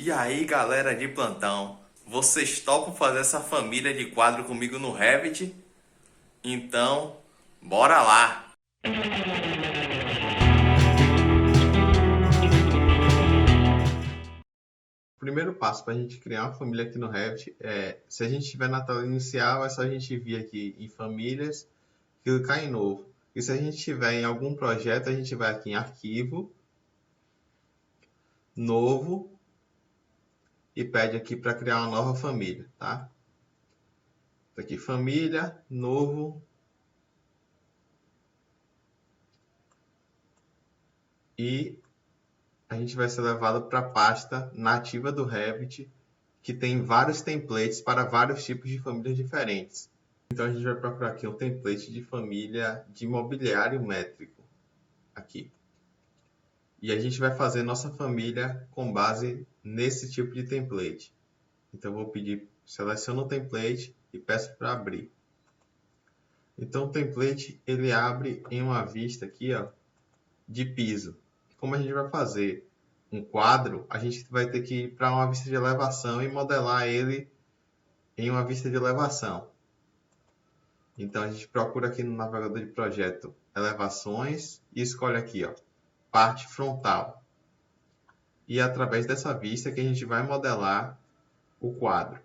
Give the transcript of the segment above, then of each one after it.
E aí, galera de plantão, vocês topam fazer essa família de quadro comigo no Revit? Então, bora lá! O primeiro passo para a gente criar uma família aqui no Revit se a gente estiver na tela inicial, é só a gente vir aqui em famílias, clicar em novo. E se a gente estiver em algum projeto, a gente vai aqui em arquivo, novo, e pede aqui para criar uma nova família, tá? Aqui, família, novo, e a gente vai ser levado para a pasta nativa do Revit, que tem vários templates para vários tipos de famílias diferentes. Então a gente vai procurar aqui um template de família de mobiliário métrico, aqui. E a gente vai fazer nossa família com base nesse tipo de template. Então eu vou pedir, seleciono o template e peço para abrir. Então o template ele abre em uma vista aqui, ó, de piso. Como a gente vai fazer um quadro, a gente vai ter que ir para uma vista de elevação e modelar ele em uma vista de elevação. Então a gente procura aqui no navegador de projeto elevações e escolhe aqui, ó, parte frontal. E é através dessa vista que a gente vai modelar o quadro.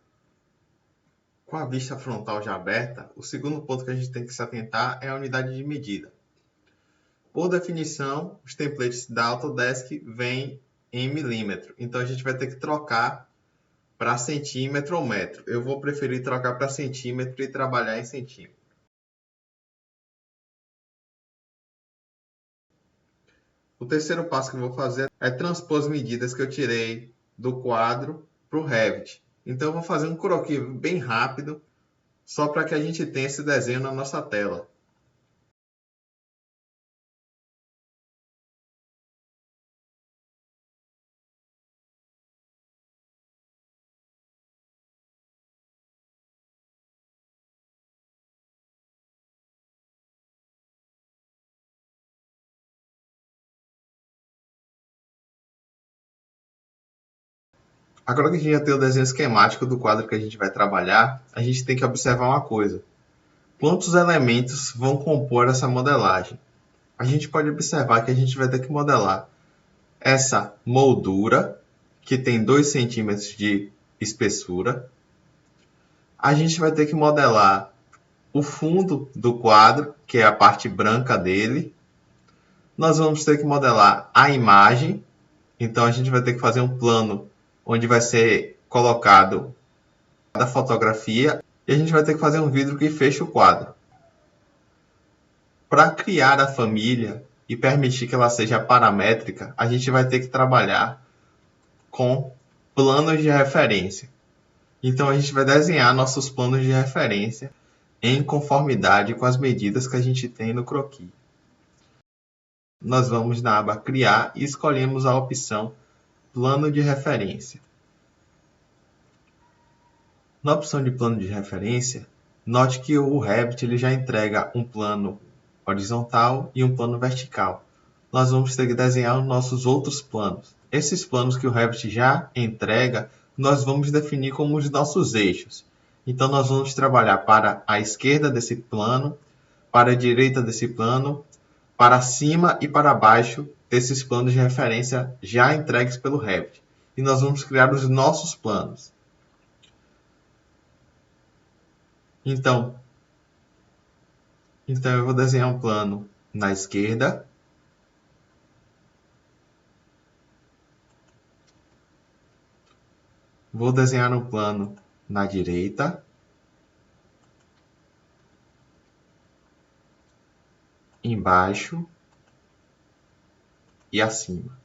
Com a vista frontal já aberta, o segundo ponto que a gente tem que se atentar é a unidade de medida. Por definição, os templates da Autodesk vêm em milímetro, então a gente vai ter que trocar para centímetro ou metro. Eu vou preferir trocar para centímetro e trabalhar em centímetro. O terceiro passo que eu vou fazer é transpor as medidas que eu tirei do quadro para o Revit. Então eu vou fazer um croquis bem rápido, só para que a gente tenha esse desenho na nossa tela. Agora que a gente já tem o desenho esquemático do quadro que a gente vai trabalhar, a gente tem que observar uma coisa. Quantos elementos vão compor essa modelagem? A gente pode observar que a gente vai ter que modelar essa moldura, que tem 2 centímetros de espessura. A gente vai ter que modelar o fundo do quadro, que é a parte branca dele. Nós vamos ter que modelar a imagem. Então a gente vai ter que fazer um plano onde vai ser colocado a fotografia e a gente vai ter que fazer um vidro que feche o quadro. Para criar a família e permitir que ela seja paramétrica, a gente vai ter que trabalhar com planos de referência. Então a gente vai desenhar nossos planos de referência em conformidade com as medidas que a gente tem no croquis. Nós vamos na aba Criar e escolhemos a opção Plano de referência. Na opção de plano de referência, note que o Revit ele já entrega um plano horizontal e um plano vertical. Nós vamos ter que desenhar os nossos outros planos. Esses planos que o Revit já entrega, nós vamos definir como os nossos eixos. Então, nós vamos trabalhar para a esquerda desse plano, para a direita desse plano, para cima e para baixo desses planos de referência já entregues pelo Revit. E nós vamos criar os nossos planos. Então eu vou desenhar um plano na esquerda. Vou desenhar um plano na direita. Embaixo e acima.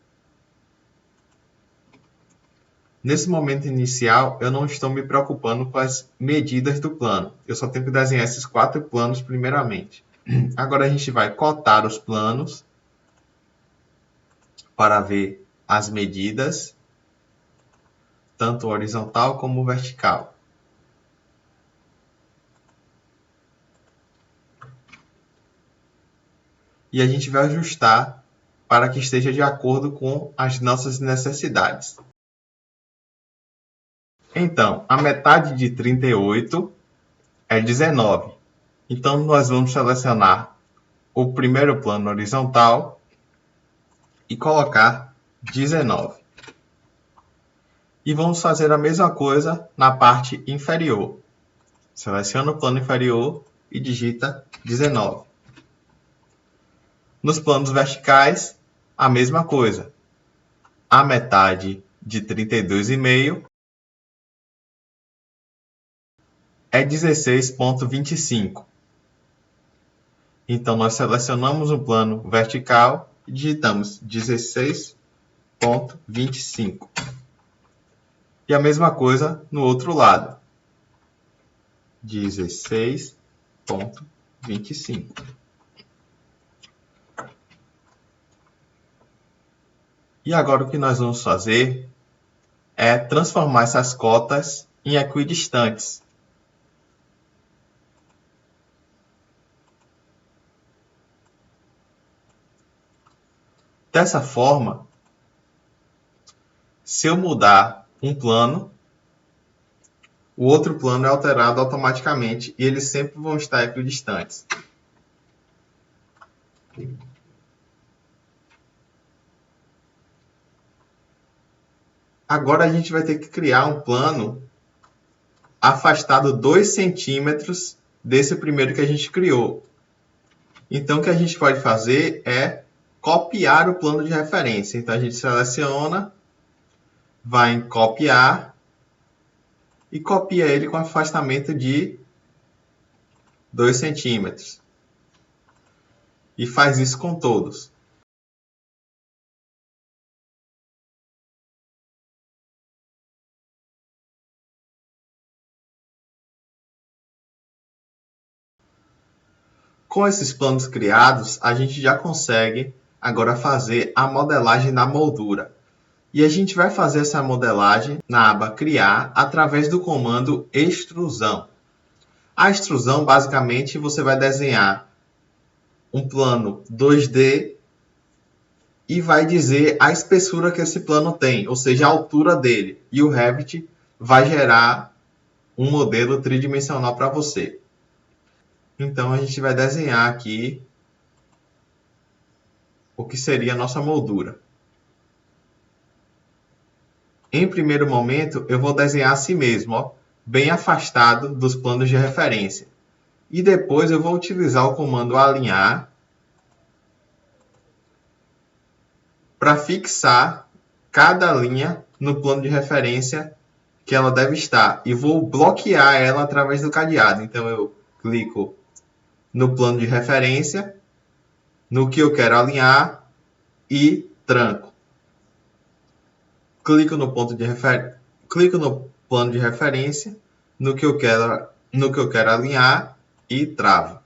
Nesse momento inicial, eu não estou me preocupando com as medidas do plano. Eu só tenho que desenhar esses 4 planos primeiramente. Agora a gente vai cotar os planos para ver as medidas, tanto horizontal como vertical. E a gente vai ajustar para que esteja de acordo com as nossas necessidades. Então, a metade de 38 é 19. Então, nós vamos selecionar o primeiro plano horizontal e colocar 19. E vamos fazer a mesma coisa na parte inferior. Seleciona o plano inferior e digita 19. Nos planos verticais, a mesma coisa. A metade de 32,5 é 16,25. Então, nós selecionamos o plano vertical e digitamos 16,25. E a mesma coisa no outro lado. 16,25. E agora o que nós vamos fazer é transformar essas cotas em equidistantes. Dessa forma, se eu mudar um plano, o outro plano é alterado automaticamente e eles sempre vão estar equidistantes. Agora a gente vai ter que criar um plano afastado 2 centímetros desse primeiro que a gente criou. Então, o que a gente pode fazer é copiar o plano de referência. Então, a gente seleciona, vai em copiar e copia ele com afastamento de 2 centímetros. E faz isso com todos. Com esses planos criados, a gente já consegue agora fazer a modelagem da moldura. E a gente vai fazer essa modelagem na aba Criar através do comando Extrusão. A extrusão, basicamente, você vai desenhar um plano 2D e vai dizer a espessura que esse plano tem, ou seja, a altura dele. E o Revit vai gerar um modelo tridimensional para você. Então, a gente vai desenhar aqui o que seria a nossa moldura. Em primeiro momento, eu vou desenhar assim mesmo, ó, bem afastado dos planos de referência. E depois eu vou utilizar o comando alinhar para fixar cada linha no plano de referência que ela deve estar. E vou bloquear ela através do cadeado. Então eu clico no plano de referência, no que eu quero alinhar e tranco. Clico no plano de referência, no que eu quero alinhar e travo.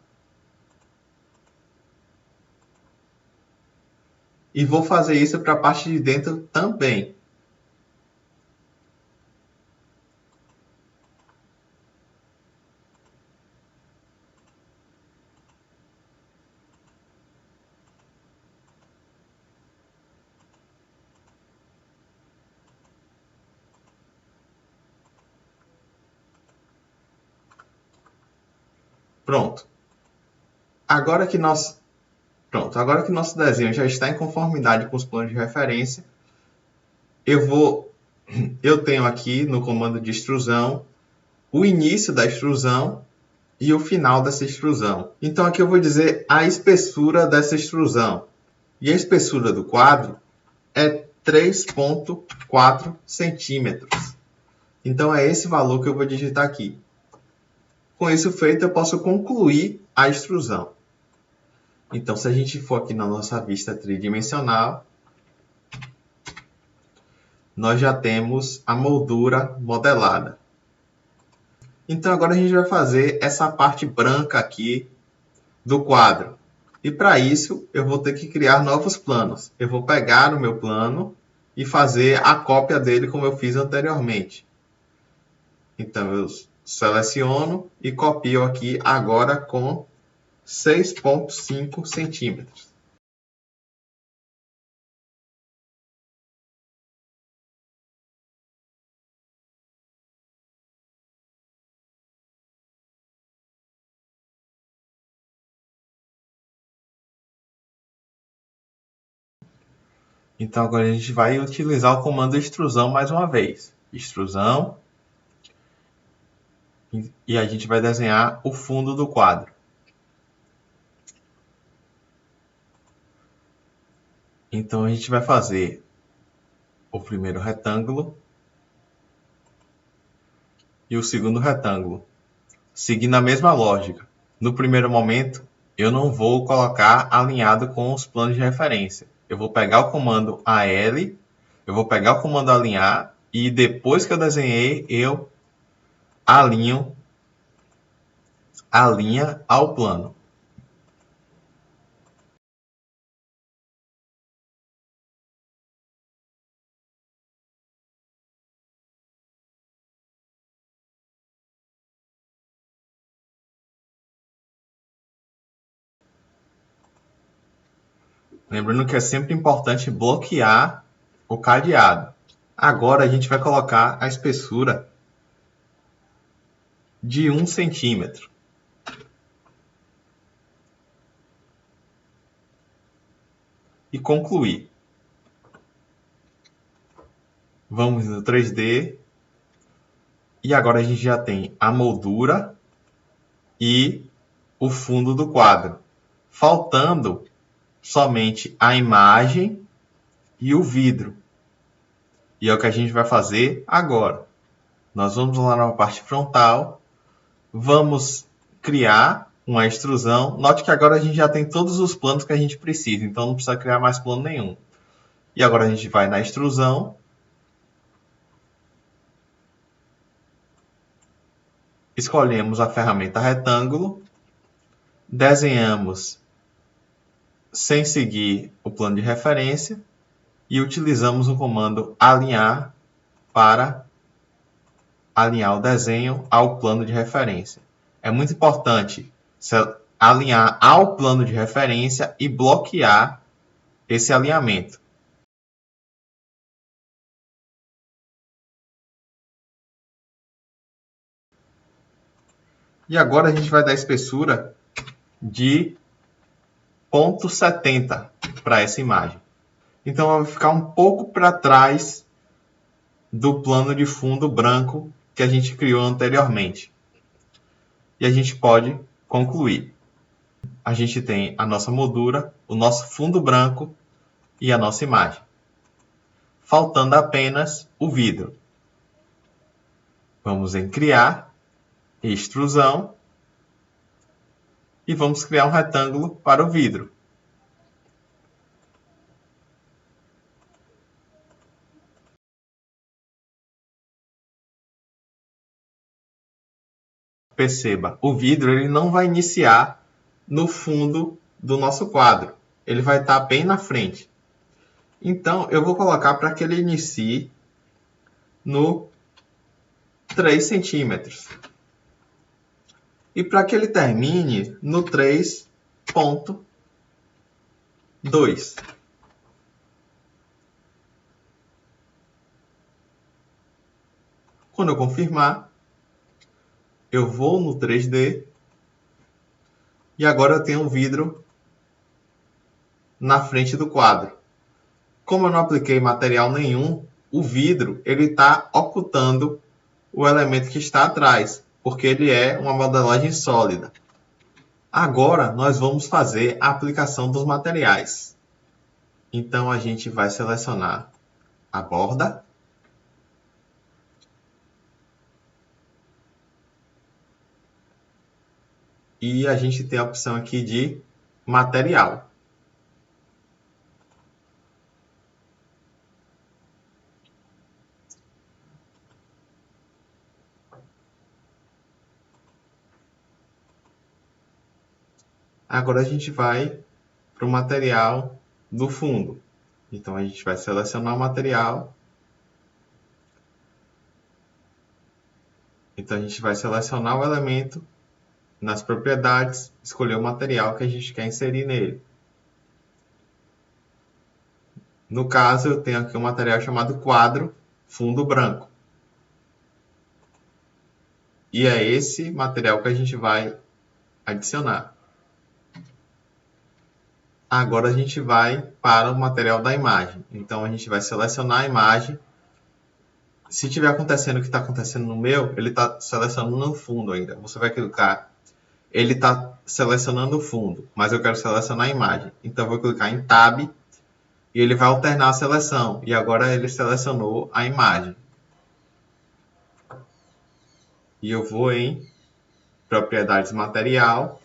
E vou fazer isso para a parte de dentro também. Pronto. Agora que nosso desenho já está em conformidade com os planos de referência, eu tenho aqui no comando de extrusão o início da extrusão e o final dessa extrusão. Então aqui eu vou dizer a espessura dessa extrusão. E a espessura do quadro é 3,4 centímetros. Então é esse valor que eu vou digitar aqui. Com isso feito, eu posso concluir a extrusão. Então, se a gente for aqui na nossa vista tridimensional, nós já temos a moldura modelada. Então, agora a gente vai fazer essa parte branca aqui do quadro. E para isso, eu vou ter que criar novos planos. Eu vou pegar o meu plano e fazer a cópia dele como eu fiz anteriormente. Então, eu seleciono e copio aqui agora com 6,5 centímetros. Então agora a gente vai utilizar o comando extrusão mais uma vez. Extrusão. E a gente vai desenhar o fundo do quadro. Então a gente vai fazer o primeiro retângulo e o segundo retângulo, seguindo a mesma lógica. No primeiro momento, eu não vou colocar alinhado com os planos de referência. Eu vou pegar o comando AL, eu vou pegar o comando alinhar e depois que eu desenhei, eu alinho a linha ao plano. Lembrando que é sempre importante bloquear o cadeado. Agora a gente vai colocar a espessura de 1 centímetro. E concluir. Vamos no 3D. E agora a gente já tem a moldura e o fundo do quadro. Faltando somente a imagem e o vidro. E é o que a gente vai fazer agora. Nós vamos lá na parte frontal. Vamos criar uma extrusão. Note que agora a gente já tem todos os planos que a gente precisa. Então não precisa criar mais plano nenhum. E agora a gente vai na extrusão. Escolhemos a ferramenta retângulo. Desenhamos sem seguir o plano de referência. E utilizamos o comando alinhar para alinhar o desenho ao plano de referência. É muito importante alinhar ao plano de referência e bloquear esse alinhamento. E agora a gente vai dar espessura de 0,70 para essa imagem. Então ela vai ficar um pouco para trás do plano de fundo branco que a gente criou anteriormente. E a gente pode concluir. A gente tem a nossa moldura, o nosso fundo branco e a nossa imagem. Faltando apenas o vidro. Vamos em criar, extrusão e vamos criar um retângulo para o vidro. Perceba, o vidro ele não vai iniciar no fundo do nosso quadro. Ele vai estar bem na frente. Então, eu vou colocar para que ele inicie no 3 centímetros. E para que ele termine no 3,2. Quando eu confirmar, eu vou no 3D e agora eu tenho um vidro na frente do quadro. Como eu não apliquei material nenhum, o vidro ele está ocultando o elemento que está atrás, porque ele é uma modelagem sólida. Agora nós vamos fazer a aplicação dos materiais. Então a gente vai selecionar a borda. E a gente tem a opção aqui de material. Agora a gente vai para o material do fundo. Então a gente vai selecionar o material. Então a gente vai selecionar o elemento nas propriedades, escolher o material que a gente quer inserir nele. No caso, eu tenho aqui um material chamado quadro fundo branco. E é esse material que a gente vai adicionar. Agora a gente vai para o material da imagem. Então a gente vai selecionar a imagem. Se estiver acontecendo o que está acontecendo no meu, ele está selecionando no fundo ainda. Você vai clicar, ele está selecionando o fundo, mas eu quero selecionar a imagem. Então eu vou clicar em Tab e ele vai alternar a seleção. E agora ele selecionou a imagem. E eu vou em Propriedades Material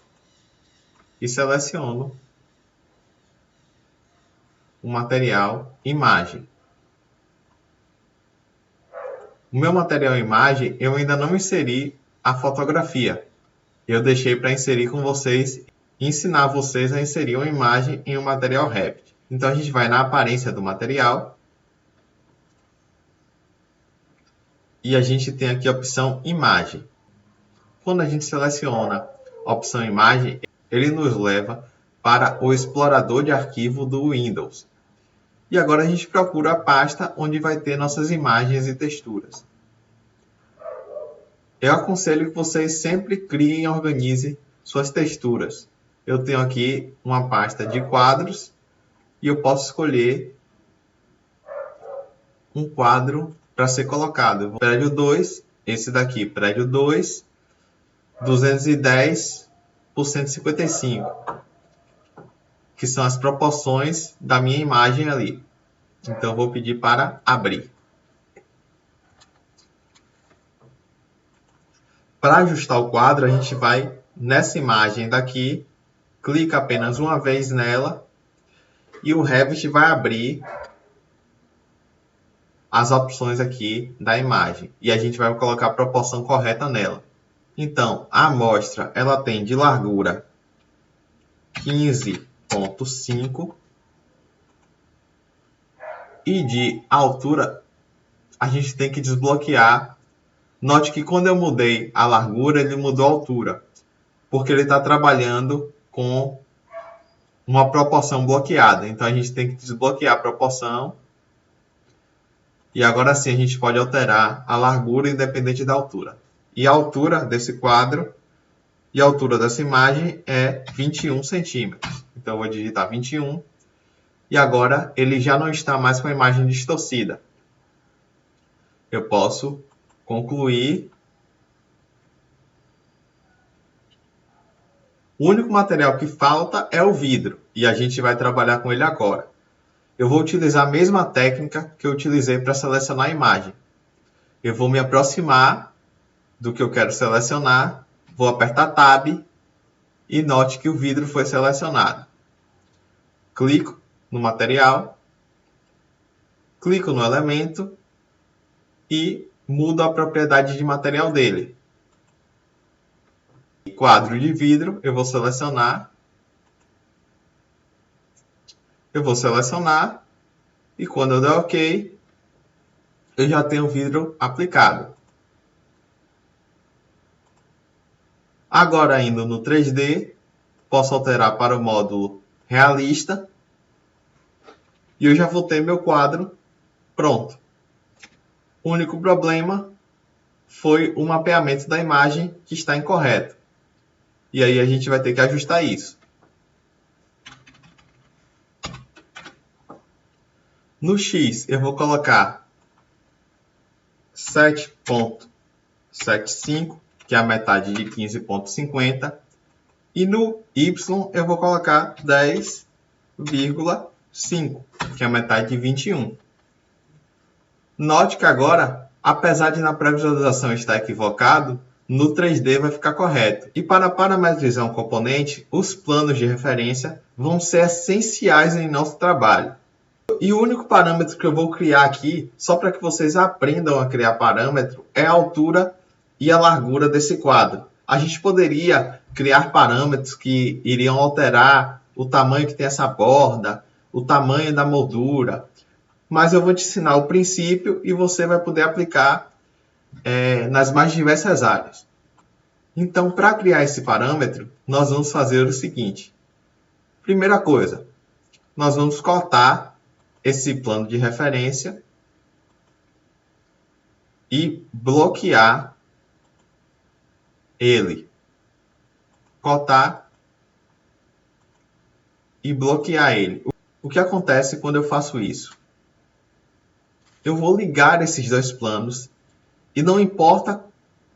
e seleciono o material Imagem. O meu material imagem, eu ainda não inseri a fotografia. Eu deixei para inserir com vocês, ensinar vocês a inserir uma imagem em um material Revit. Então a gente vai na aparência do material e a gente tem aqui a opção imagem. Quando a gente seleciona a opção imagem, ele nos leva para o explorador de arquivo do Windows. E agora a gente procura a pasta onde vai ter nossas imagens e texturas. Eu aconselho que vocês sempre criem e organizem suas texturas. Eu tenho aqui uma pasta de quadros e eu posso escolher um quadro para ser colocado. Prédio 2, esse daqui, prédio 2, 210 por 155, que são as proporções da minha imagem ali. Então, eu vou pedir para abrir. Para ajustar o quadro, a gente vai nessa imagem daqui, clica apenas uma vez nela e o Revit vai abrir as opções aqui da imagem. E a gente vai colocar a proporção correta nela. Então, a amostra ela tem de largura 15,5 e de altura a gente tem que desbloquear. Note que quando eu mudei a largura, ele mudou a altura, porque ele está trabalhando com uma proporção bloqueada. Então a gente tem que desbloquear a proporção. E agora sim a gente pode alterar a largura independente da altura. E a altura desse quadro e a altura dessa imagem é 21 centímetros. Então eu vou digitar 21. E agora ele já não está mais com a imagem distorcida. Eu posso concluir. O único material que falta é o vidro. E a gente vai trabalhar com ele agora. Eu vou utilizar a mesma técnica que eu utilizei para selecionar a imagem. Eu vou me aproximar do que eu quero selecionar, vou apertar Tab e note que o vidro foi selecionado. Clico no material, clico no elemento e mudo a propriedade de material dele. Quadro de vidro, eu vou selecionar e quando eu der OK, eu já tenho o vidro aplicado. Agora, indo no 3D, posso alterar para o módulo realista e eu já vou ter meu quadro pronto. O único problema foi o mapeamento da imagem que está incorreto. E aí a gente vai ter que ajustar isso. No X eu vou colocar 7,75, que é a metade de 15,50. E no Y eu vou colocar 10,5, que é a metade de 21. Note que agora, apesar de na pré-visualização estar equivocado, no 3D vai ficar correto. E para parametrizar um componente, os planos de referência vão ser essenciais em nosso trabalho. E o único parâmetro que eu vou criar aqui, só para que vocês aprendam a criar parâmetro, é a altura e a largura desse quadro. A gente poderia criar parâmetros que iriam alterar o tamanho que tem essa borda, o tamanho da moldura, mas eu vou te ensinar o princípio e você vai poder aplicar nas mais diversas áreas. Então, para criar esse parâmetro, nós vamos fazer o seguinte. Primeira coisa, nós vamos cortar esse plano de referência e bloquear ele. Cortar e bloquear ele. O que acontece quando eu faço isso? Eu vou ligar esses dois planos e não importa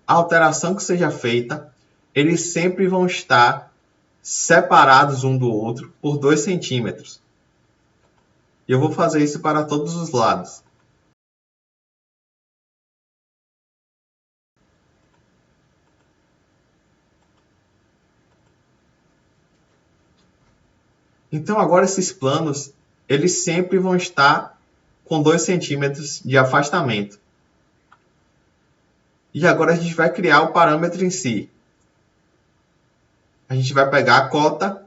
a alteração que seja feita, eles sempre vão estar separados um do outro por 2 centímetros. E eu vou fazer isso para todos os lados. Então agora esses planos, eles sempre vão estar com 2 centímetros de afastamento. E agora a gente vai criar o parâmetro em si. A gente vai pegar a cota,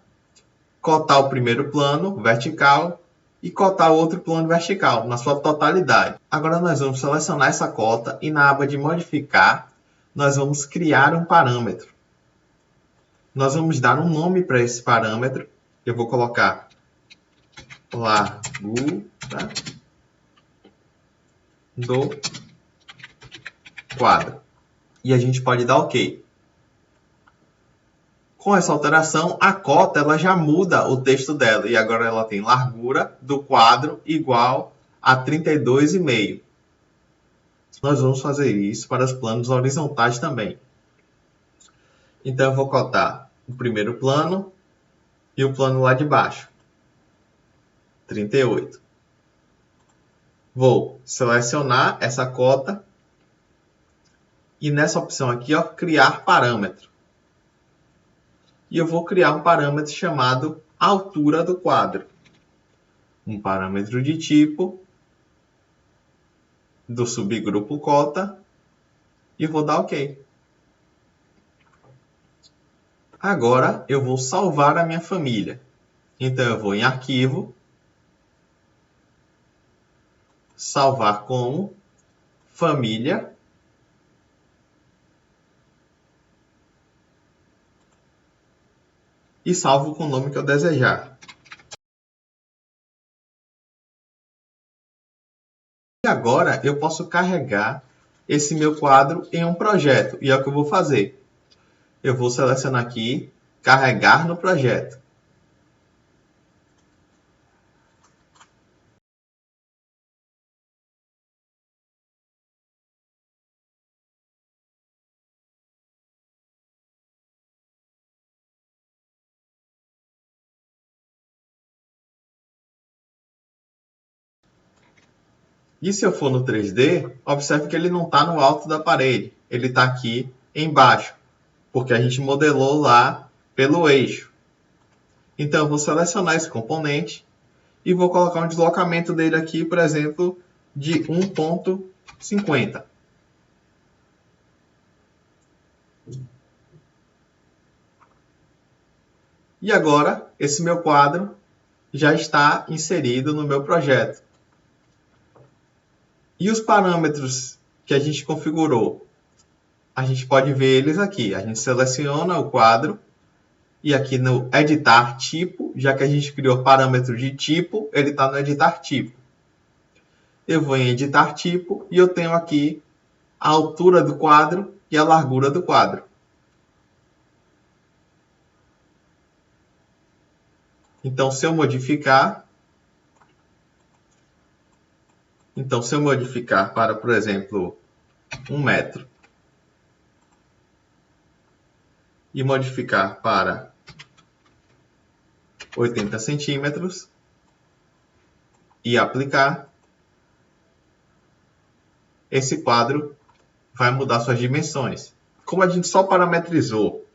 cotar o primeiro plano vertical e cotar o outro plano vertical na sua totalidade. Agora nós vamos selecionar essa cota e na aba de modificar, nós vamos criar um parâmetro. Nós vamos dar um nome para esse parâmetro. Eu vou colocar largura do quadro. E a gente pode dar OK. Com essa alteração, a cota ela já muda o texto dela. E agora ela tem largura do quadro igual a 32,5. Nós vamos fazer isso para os planos horizontais também. Então eu vou cotar o primeiro plano e o plano lá de baixo. 38. Vou selecionar essa cota e nessa opção aqui, ó, criar parâmetro. E eu vou criar um parâmetro chamado altura do quadro. Um parâmetro de tipo do subgrupo cota e vou dar OK. Agora eu vou salvar a minha família. Então eu vou em arquivo, salvar como família. E salvo com o nome que eu desejar. E agora eu posso carregar esse meu quadro em um projeto. E é o que eu vou fazer. Eu vou selecionar aqui, carregar no projeto. E se eu for no 3D, observe que ele não está no alto da parede. Ele está aqui embaixo, porque a gente modelou lá pelo eixo. Então eu vou selecionar esse componente e vou colocar um deslocamento dele aqui, por exemplo, de 1,50. E agora, esse meu quadro já está inserido no meu projeto. E os parâmetros que a gente configurou? A gente pode ver eles aqui. A gente seleciona o quadro e aqui no editar tipo, já que a gente criou parâmetro de tipo, ele está no editar tipo. Eu vou em editar tipo e eu tenho aqui a altura do quadro e a largura do quadro. Então, se eu modificar para, por exemplo, 1 metro e modificar para 80 centímetros e aplicar, esse quadro vai mudar suas dimensões. Como a gente só parametrizou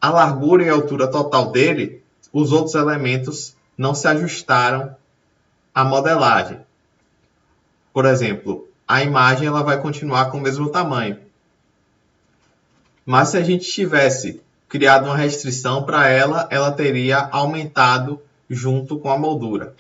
a largura e a altura total dele, os outros elementos não se ajustaram à modelagem. Por exemplo, a imagem ela vai continuar com o mesmo tamanho. Mas se a gente tivesse criado uma restrição para ela, ela teria aumentado junto com a moldura.